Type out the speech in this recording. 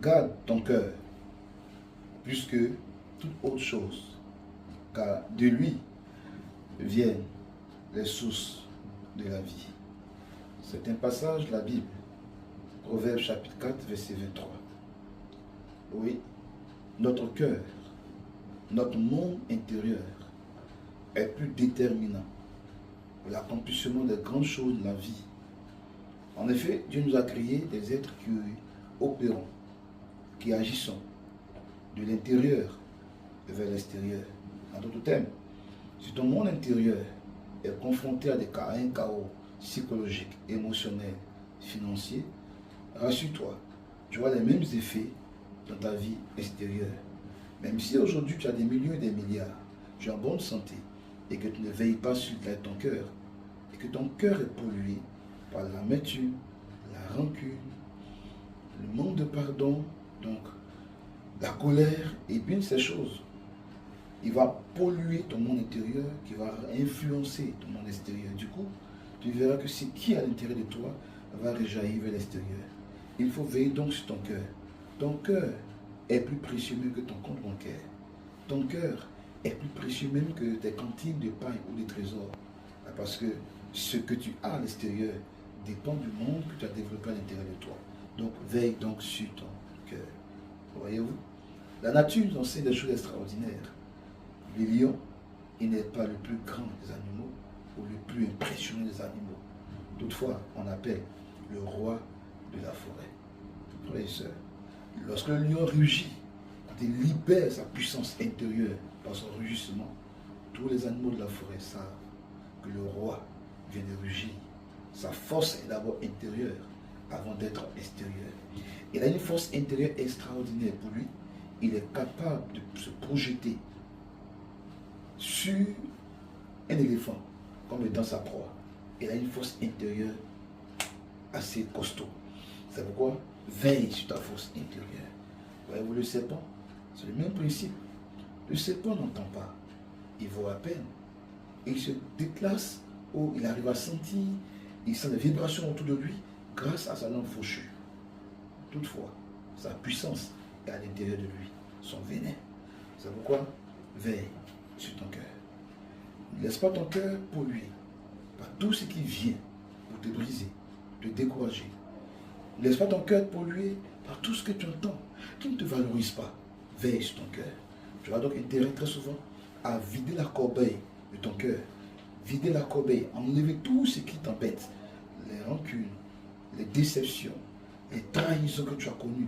Garde ton cœur plus que toute autre chose, car de lui viennent les sources de la vie. C'est un passage de la Bible, Proverbe chapitre 4, verset 23. Oui, notre cœur, notre monde intérieur est plus déterminant pour l'accomplissement des grandes choses de la vie. En effet, Dieu nous a créés des êtres qui opérons, qui agissons de l'intérieur vers l'extérieur. En d'autres termes, si ton monde intérieur est confronté à un chaos psychologique, émotionnel, financier, rassure-toi, tu auras les mêmes effets dans ta vie extérieure. Même si aujourd'hui tu as des millions et des milliards, tu es en bonne santé et que tu ne veilles pas sur ton cœur, et que ton cœur est pollué par l'amertume, la rancune, le manque de pardon, donc la colère et bien ces choses, il va polluer ton monde intérieur qui va influencer ton monde extérieur. Du coup, tu verras que ce qui est à l'intérieur de toi va rejaillir vers l'extérieur. Il faut veiller donc sur ton cœur. Ton cœur est plus précieux même que ton compte bancaire. Ton cœur est plus précieux même que tes cantines de paille ou des trésors. Parce que ce que tu as à l'extérieur dépend du monde que tu as développé à l'intérieur de toi. Donc, veille donc sur ton cœur. Voyez-vous? La nature nous enseigne des choses extraordinaires. Le lion, il n'est pas le plus grand des animaux ou le plus impressionnant des animaux. Toutefois, on appelle le roi de la forêt. Frères et sœurs, lorsque le lion rugit, quand il libère sa puissance intérieure par son rugissement, tous les animaux de la forêt savent que le roi vient de rugir. Sa force est d'abord intérieure avant d'être extérieure. Il a une force intérieure extraordinaire pour lui. Il est capable de se projeter sur un éléphant comme dans sa proie. Il a une force intérieure assez costaud. C'est pourquoi veille sur ta force intérieure. Voyez-vous le serpent? C'est le même principe. Le serpent n'entend pas. Il voit à peine. Il se déplace où il arrive à sentir, il sent les vibrations autour de lui grâce à sa langue fauchue. Toutefois, sa puissance est à l'intérieur de lui, son venin. C'est pourquoi veille sur ton cœur. Ne laisse pas ton cœur polluer par tout ce qui vient pour te briser, te décourager. Ne laisse pas ton cœur polluer par tout ce que tu entends qui ne te valorise pas. Veille sur ton cœur. Tu as donc intérêt très souvent à vider la corbeille de ton cœur. Vider la corbeille, enlever tout ce qui t'embête. Les rancunes, les déceptions, les trahisons que tu as connues,